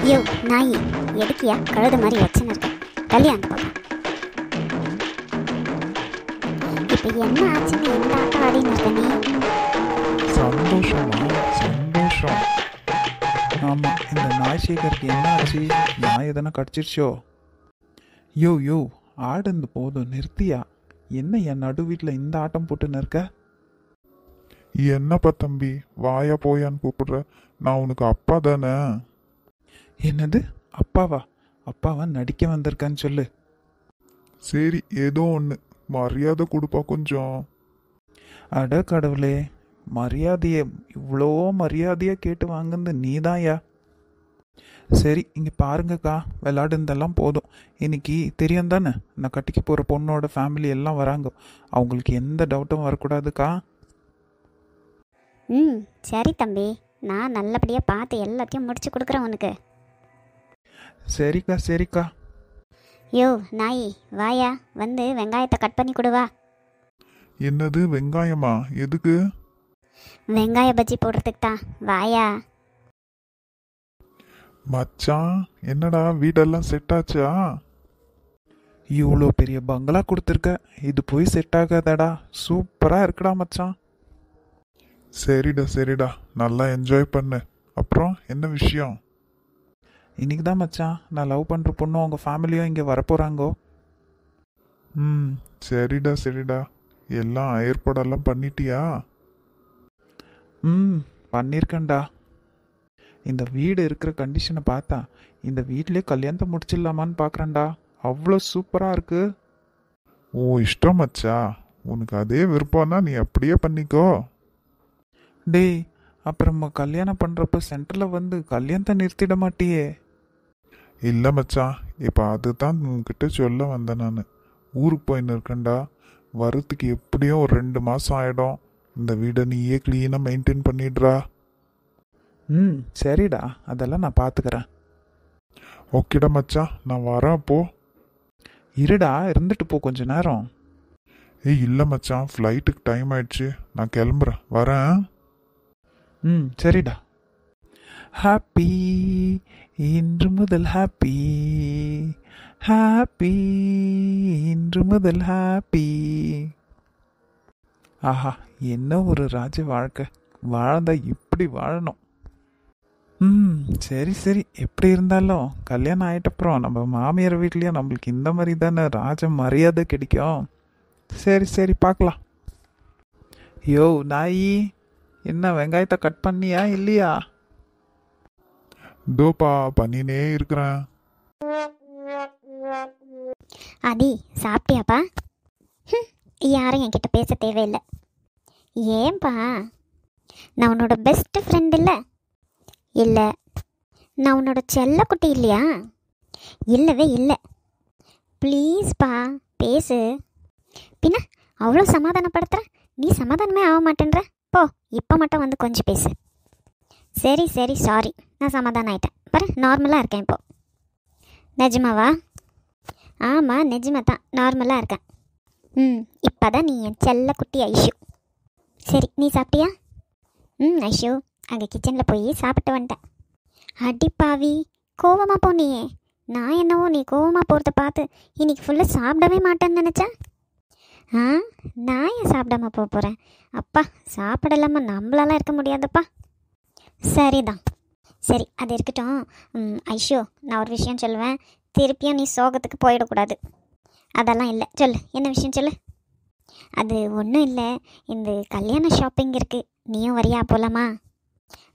யோ நாயி, எதுக்கியா கழுத மாதிரி வச்சுன்னு இருக்க? தள்ளி அந்த பக்கம். இப்போ என்ன ஆச்சுன்னு இந்த ஆட்டம் ஆடின்னு இருக்க நீ? சந்தோஷமா? சந்தோஷம். ஆமாம், இந்த நாய்சேகருக்கு என்ன ஆச்சு? நாய் எதனா கடிச்சிருச்சோ? யோ யோ, ஆடுந்து போதும், நிறுத்தியா? என்ன என் நடு வீட்டில் இந்த ஆட்டம் போட்டுன்னு இருக்க? என்னப்பா தம்பி, வாயா போயான்னு கூப்பிடுற? நான் உனக்கு அப்பா தானே. என்னது அப்பாவா? அப்பாவா நடிக்க வந்திருக்கான்னு சொல்லு. சரி, ஏதோ ஒன்று மரியாதை கொடுப்பா கொஞ்சம். அட கடவுளே, மரியாதையை இவ்வளோ மரியாதையாக கேட்டு வாங்குறது நீதான்யா. சரி, இங்கே பாருங்கக்கா, விளையாடுனதெல்லாம் போதும். இன்னைக்கு தெரியும் தானே, நான் கட்டிக்க போகிற பொண்ணோட ஃபேமிலி எல்லாம் வராங்க. அவங்களுக்கு எந்த டவுட்டும் வரக்கூடாதுக்கா. ம், சரி தம்பி, நான் நல்லபடியாக பார்த்து எல்லாத்தையும் முடிச்சு கொடுக்குறேன் உனக்கு. சரிக்கா சரிக்கா. யோ நாயி, வாயா, வந்து வெங்காயத்தை கட் பண்ணி கொடுவா. என்னது வெங்காயமா? எதுக்கு? வெங்காய பஜ்ஜி போடுறதுக்கு தான், வாயா. மச்சான், என்னடா வீடெல்லாம் செட் ஆச்சா? இவ்வளோ பெரிய பங்களா கொடுத்துருக்க, இது போய் செட் ஆகாதடா. சூப்பராக இருக்குடா மச்சான். சரிடா சரிடா, நல்லா என்ஜாய் பண்ணு. அப்புறம் என்ன விஷயம்? இன்னைக்கு தான் மச்சான், நான் லவ் பண்ணுற பொண்ணு அவங்க ஃபேமிலியும் இங்கே வரப்போகிறாங்கோ. ம், சரிடா சரிடா. எல்லாம் ஏற்பாடெல்லாம் பண்ணிட்டியா? ம், பண்ணியிருக்கேன்டா. இந்த வீடு இருக்கிற கண்டிஷனை பார்த்தா இந்த வீட்டிலே கல்யாணத்தை முடிச்சிடலாமான்னு பார்க்குறேன்டா. அவ்வளோ சூப்பராக இருக்கு. ஓ இஷ்டம் மச்சா, உனக்கு அதே விருப்பம்னா நீ அப்படியே பண்ணிக்கோ. டேய், அப்புறமா கல்யாணம் பண்ணுறப்ப சென்டரில் வந்து கல்யாணத்தை நிறுத்திட மாட்டியே? இல்லை மச்சான், இப்போ அதுதான் உன்கிட்ட சொல்ல வந்தேன் நான். ஊருக்கு போயின்னு இருக்கேன்டா. வரத்துக்கு எப்படியும் ஒரு 2 மாதம் ஆகிடும். இந்த வீடை நீயே க்ளீனாக மெயின்டைன் பண்ணிடுறா. ம், சரிடா, அதெல்லாம் நான் பார்த்துக்கிறேன். ஓகேடா மச்சான், நான் வரேன் அப்போ. இருடா, இருந்துட்டு போ கொஞ்ச நேரம். ஏய் இல்லை மச்சான், ஃப்ளைட்டுக்கு டைம் ஆயிடுச்சு, நான் கிளம்புறேன், வரேன். ம், சரிடா. ஹாப்பி, இன்று முதல் ஹாப்பி, ஹாப்பி, இன்று முதல் ஹாப்பி. ஆஹா, என்ன ஒரு ராஜ வாழ்க்கை. வாழ்ந்தா இப்படி வாழணும். ம், சரி சரி, எப்படி இருந்தாலும் கல்யாணம் ஆயிட்டப்புறம் நம்ம மாமியார் வீட்லேயும் நம்மளுக்கு இந்த மாதிரி தானே ராஜ மரியாதை கிடைக்கும். சரி சரி, பார்க்கலாம். யோ நாயி, என்ன வெங்காயத்தை கட் பண்ணியா இல்லையா? இதோப்பா பண்ணினே இருக்கிறேன். ஆதி, சாப்பிட்டியாப்பா? யாரும் என்கிட்ட பேச தேவையில்லை. ஏன்பா, நான் உன்னோட பெஸ்ட் ஃப்ரெண்ட் இல்லை? இல்லை, நான் உன்னோட செல்லக்குட்டி இல்லையா? இல்லவே இல்லை. ப்ளீஸ்ப்பா பேசு. பின்ன அவ்வளோ சமாதானப்படுத்துகிற, நீ சமாதானமே ஆக மாட்டேன்ற. போ, இப்போ மட்டும் வந்து கொஞ்சம் பேசு. சரி சரி, சாரி, நான் சமாதானம் ஆயிட்டேன் பாரு, நார்மலாக இருக்கேன் இப்போ. நிஜமாவா? ஆமாம், நிஜமாக தான், நார்மலாக இருக்கேன். ம், இப்போ தான் நீ என் செல்ல குட்டி ஐஷு. சரி, நீ சாப்பிட்டியா? ம் ஐஷு, அங்கே கிச்சனில் போய் சாப்பிட்டு வந்துட்டேன். அடிப்பாவி, கோவமாக போனியே. நான் என்னவோ நீ கோவமாக போகிறத பார்த்து இன்னைக்கு ஃபுல்லாக சாப்பிடவே மாட்டேன்னு நினச்சேன். ஆ, நான் ஏன் சாப்பிடாம போக போகிறேன்? அப்பா, சாப்பிடலாமல் நம்மளாலாம் இருக்க முடியாதுப்பா. சரிதான், சரி, அது இருக்கட்டும். ஐஷோ, நான் ஒரு விஷயம் சொல்லுவேன், திருப்பியும் நீ சோகத்துக்கு போயிடக்கூடாது. அதெல்லாம் இல்லை, சொல்லு, என்ன விஷயம் சொல்லு. அது ஒன்றும் இல்லை, இந்த கல்யாண ஷாப்பிங் இருக்குது, நீயும் வரியா போகலாமா?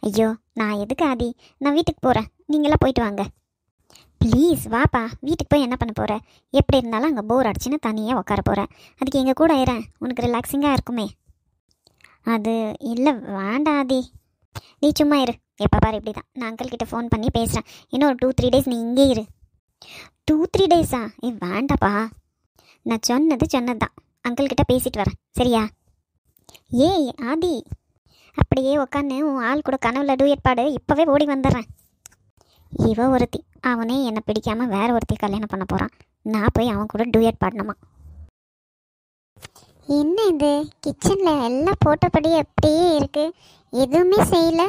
ஐயோ, நான் எதுக்கு ஆதி, நான் வீட்டுக்கு போகிறேன், நீங்களாம் போயிட்டு வாங்க. ப்ளீஸ் வாப்பா, வீட்டுக்கு போய் என்ன பண்ண போகிற? எப்படி இருந்தாலும் அங்கே போர் அடிச்சுன்னு தனியாக உட்கார போகிறேன். அதுக்கு எங்கள் கூட ஆயிரேன், உனக்கு ரிலாக்ஸிங்காக இருக்குமே. அது இல்லை, வேண்டாம் ஆதி, நீ சும்மா இரு. எப்போ பாரு இப்படி தான், நான் அங்கிள் கிட்ட ஃபோன் பண்ணி பேசுகிறேன். இன்னும் ஒரு 2-3 டேஸ் நீ இங்கே இரு. 2-3 டேஸா? வேண்டாப்பா, நான் சொன்னது தான். அங்கிள் கிட்ட பேசிட்டு வரேன், சரியா? ஏய் ஆதி, அப்படியே உக்காந்து உன் ஆள் கூட கனவுல டூயட் பாடு, இப்போவே ஓடி வந்துடுறேன். இவ ஒருத்தி, அவனே என்னை பிடிக்காமல் வேற ஒருத்தி கல்யாணம் பண்ண போகிறான். நான் போய் அவன் கூட டூயட் பாடணுமா? என்ன இது, கிச்சனில் எல்லாம் போட்டபடி அப்படியே இருக்குது, எதுவுமே செய்யலை.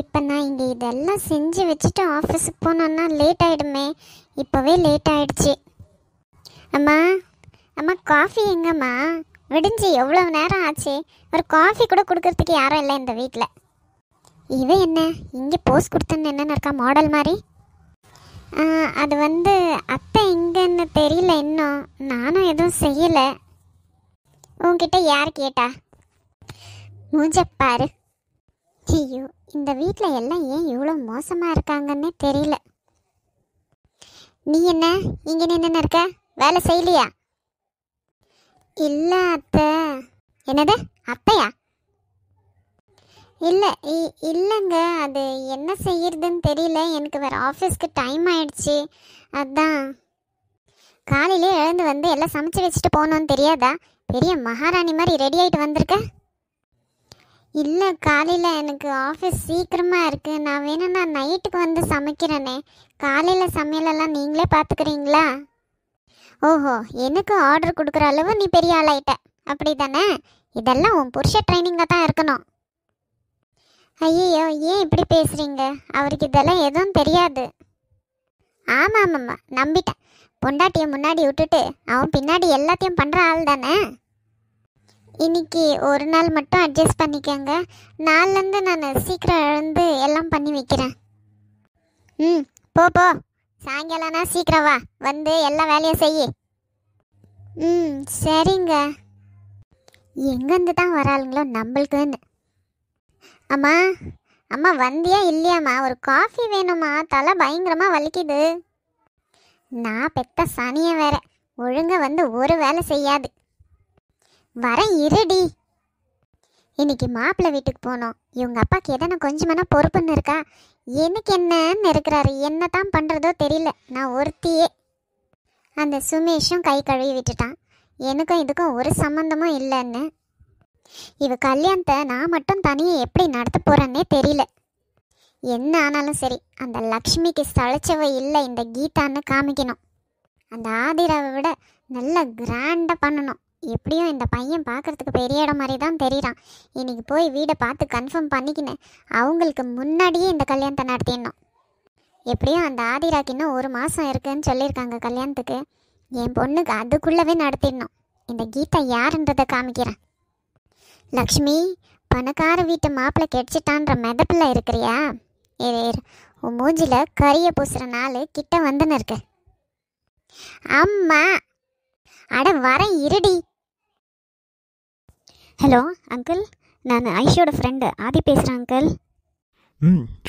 இப்போ நான் இங்கே இதெல்லாம் செஞ்சு வச்சுட்டு ஆஃபீஸுக்கு போனோன்னா லேட் ஆகிடுமே. இப்போவே லேட் ஆகிடுச்சு. அம்மா அம்மா, காஃபி எங்கம்மா? விடிஞ்சு எவ்வளோ நேரம் ஆச்சு. ஒரு காஃபி கூட கொடுக்கறதுக்கு யாரும் இல்லை இந்த வீட்டில். இவ என்ன இங்கே போஸ்ட் கொடுத்துன்னு என்னென்ன இருக்கா மாடல் மாதிரி? அது வந்து அத்தை எங்கன்னு தெரியல இன்னும். நானும் எதுவும் செய்யலை. உன்கிட்ட யார் கேட்டா? மூஞ்சப்பாரு. ஐயோ, இந்த வீட்டில் எல்லாம் ஏன் இவ்வளோ மோசமாக இருக்காங்கன்னே தெரியல. நீ என்ன இங்கே நின்று இருக்க? வேலை செய்யலையா? இல்லை அத்தை. என்னது அத்தையா? இல்லை இல்லைங்க, அது என்ன செய்யறதுன்னு தெரியல. எனக்கு வேறு ஆஃபீஸ்க்கு டைம் ஆயிடுச்சு. அதான் காலையிலே எழுந்து வந்து எல்லாம் சமைச்சு வச்சுட்டு போகணுன்னு தெரியாதா? பெரிய மகாராணி மாதிரி ரெடி ஆகிட்டு வந்திருக்க. இல்லை, காலையில் எனக்கு ஆஃபீஸ் சீக்கிரமாக இருக்குது. நான் வேணும்னா நைட்டுக்கு வந்து சமைக்கிறேனே. காலையில் சமையலெல்லாம் நீங்களே பார்த்துக்கிறீங்களா? ஓஹோ, எனக்கு ஆர்டர் கொடுக்குற அளவு நீ பெரிய ஆளாயிட்ட, அப்படி தானே? இதெல்லாம் உன் புருஷ ட்ரைனிங்காக தான் இருக்கணும். ஐயோ, ஏன் இப்படி பேசுகிறீங்க? அவருக்கு இதெல்லாம் எதுவும் தெரியாது. ஆமாம் ஆமாம்மா, நம்பிட்டேன். பொண்டாட்டியை முன்னாடி விட்டுட்டு அவன் பின்னாடி எல்லாத்தையும் பண்ணுற ஆள் தானே. இன்னைக்கு ஒரு நாள் மட்டும் அட்ஜஸ்ட் பண்ணிக்கோங்க. நாள்லேருந்து நான் சீக்கிரம் எழுந்து எல்லாம் பண்ணி வைக்கிறேன். போ போ, சாயங்காலம்னா சீக்கிரம் வா, வந்து எல்லா வேலையும் செய்யி. சரிங்க. எங்கேருந்து தான் வராளுங்களோ நம்மளுக்குன்னு. அம்மா அம்மா, வந்தியா இல்லையாம்மா? ஒரு காஃபி வேணுமா? தலை பயங்கரமாக வலிக்குது. நான் பெத்த சனியை வேற, ஒழுங்க வந்து ஒரு வேலை செய்யாது. வர இருடி. இன்னைக்கு மாப்பிள்ளை வீட்டுக்கு போனோம். இவங்க அப்பாவுக்கு எதனா கொஞ்சமான பொறுப்புன்னு இருக்கா? எனக்கு என்னன்னு இருக்கிறாரு. என்ன தான் பண்ணுறதோ தெரியல. நான் ஒருத்தியே. அந்த சுமேஷும் கை கழுவி விட்டுட்டான். எனக்கும் இதுக்கும் ஒரு சம்மந்தமும் இல்லைன்னு. இவ கல்யாணத்தை நான் மட்டும் தனியே எப்படி நடத்த போகிறேன்னே தெரியல. என்ன ஆனாலும் சரி, அந்த லக்ஷ்மிக்கு சளைச்சவ இல்லை இந்த கீதான்னு காமிக்கணும். அந்த ஆதிராவை விட நல்லா கிராண்டாக பண்ணணும். எப்படியும் இந்த பையன் பார்க்குறதுக்கு பெரிய இடம் மாதிரி தான் தெரியுறான். இன்னைக்கு போய் வீடை பார்த்து கன்ஃபார்ம் பண்ணிக்கினேன். அவங்களுக்கு முன்னாடியே இந்த கல்யாணத்தை நடத்திடணும். எப்படியும் அந்த ஆதிராக்கு இன்னும் 1 மாதம் இருக்குன்னு சொல்லியிருக்காங்க கல்யாணத்துக்கு. என் பொண்ணுக்கு அதுக்குள்ளவே நடத்திடணும். இந்த கீதா யாருன்றதை காமிக்கிறேன். லக்ஷ்மி, பணக்கார வீட்டு மாப்பிள்ளை கெடிச்சிட்டான்ற மெதப்பில் இருக்கிறியா? உன் மூஞ்சில கரிய பூசுகிற நாள் கிட்ட வந்துன்னு இருக்கு. அம்மா, அட வர இருடி. ஹலோ அங்கிள், நான் ஐஷோட ஃப்ரெண்டு ஆதி பேசுகிறேன் அங்கிள்.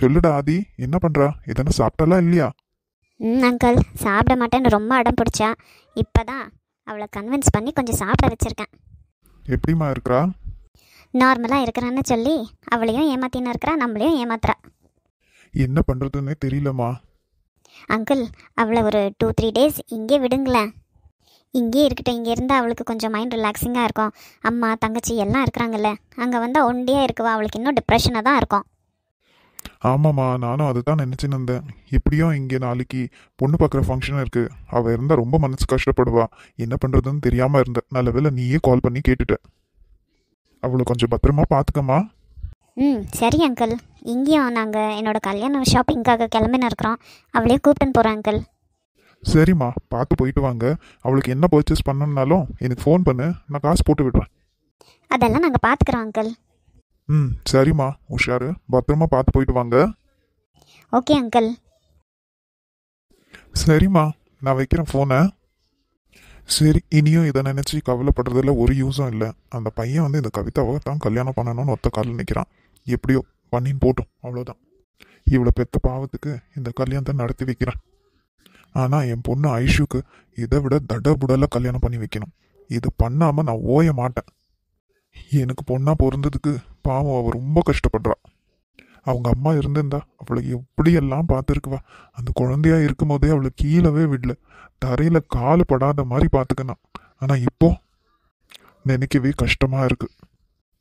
சொல்லுடா ஆதி, என்ன பண்ணுறா? எதனா சாப்பிட்டாலா இல்லையா? அங்கிள், சாப்பிட மாட்டேன்னு ரொம்ப அடம் பிடிச்சா. இப்போ தான் அவளை கன்வின்ஸ் பண்ணி கொஞ்சம் சாப்பிட வச்சுருக்கேன். எப்படிமா இருக்கிறா? நார்மலாக இருக்கிறான்னு சொல்லி அவளையும் ஏமாத்தின்னு இருக்கிறா, நம்மளையும் ஏமாத்துறா. என்ன பண்ணுறதுன்னே தெரியலம்மா. அங்கிள், அவளை ஒரு 2-3 டேஸ் இங்கே விடுங்களேன். இங்கே இருக்கட்டும். இங்கே இருந்தால் அவளுக்கு கொஞ்சம் மைண்ட் ரிலாக்ஸிங்காக இருக்கும். அம்மா தங்கச்சி எல்லாம் இருக்கிறாங்கல்ல, அங்கே வந்தால் ஒண்டியாக இருக்குவா. அவளுக்கு இன்னும் டிப்ரெஷனாக தான் இருக்கும். ஆமாம்மா, நானும் அதை தான் நினச்சின்னு இருந்தேன். எப்படியும் இங்கே நாளைக்கு பொண்ணு பார்க்குற ஃபங்க்ஷன் இருக்குது. அவள் இருந்தால் ரொம்ப மனசு கஷ்டப்படுவா. என்ன பண்ணுறதுன்னு தெரியாமல் இருந்தேன். நல்ல வேளை நீயே கால் பண்ணி கேட்டுட்ட. அவளை கொஞ்சம் பத்திரமா பார்த்துக்கம்மா. சரி அங்கிள். இங்கேயும் நாங்கள் என்னோட கல்யாண ஷாப்பிங்காக கிளம்பின்னு இருக்கிறோம். அவளையும் கூப்பிட்டுன்னு போகிறோம் அங்கிள். சரிம்மா, பார்த்து போயிட்டு வாங்க. அவளுக்கு என்ன பர்ச்சேஸ் பண்ணணுன்னாலும் எனக்கு ஃபோன் பண்ணு, நான் காசு போட்டு விடுறேன். அதெல்லாம் நாங்கள் பார்த்துக்குறோம் அங்கிள். சரிம்மா, உஷாரு, பத்திரமா பார்த்து போயிட்டு வாங்க. Okay uncle. சரிம்மா, நான் வைக்கிறேன் ஃபோனை. சரி, இனியும் இதை நினச்சி கவலைப்படுறதுல ஒரு யூஸும் இல்லை. அந்த பையன் வந்து இந்த கவிதாவை தான் கல்யாணம் பண்ணணும்னு ஒத்த காலில் நிற்கிறான். எப்படியோ பண்ணின்னு போட்டும், அவ்வளோதான். இவ்வளோ பெத்த பாவத்துக்கு இந்த கல்யாணத்தை நடத்தி வைக்கிறேன். ஆனால் என் பொண்ணு ஐஷுக்கு இதை விட தடபுடல கல்யாணம் பண்ணி வைக்கணும். இது பண்ணாமல் நான் ஓய மாட்டேன். எனக்கு பொண்ணாக பிறந்ததுக்கு பாவம் அவள் ரொம்ப கஷ்டப்படுறா. அவங்க அம்மா இருந்திருந்தா அவளை எப்படியெல்லாம் பார்த்துருக்குவா. அந்த குழந்தையா இருக்கும் போதே அவளை கீழவே விடல, தரையில் கால் படாத மாதிரி பார்த்துக்கணும். ஆனால் இப்போ நினைக்கவே கஷ்டமாக இருக்கு.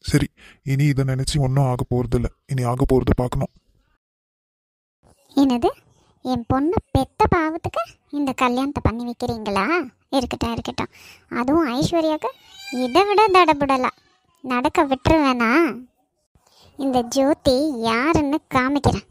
சரி, இனி இதை நினச்சி ஒன்றும் ஆக போகிறது இல்லை. இனி ஆக போகிறது பார்க்கணும். என்னது, என் பொண்ணு பெத்த பாவத்துக்கு இந்த கல்யாணத்தை பண்ணி வைக்கிறீங்களா? இருக்கட்டும் இருக்கட்டும். அதுவும் ஐஸ்வர்யாவுக்கு இதை விட தடபுடலாம் நடக்க விட்டுருவேனா? இந்த ஜோதி யாருன்னு காமிக்கிறேன்.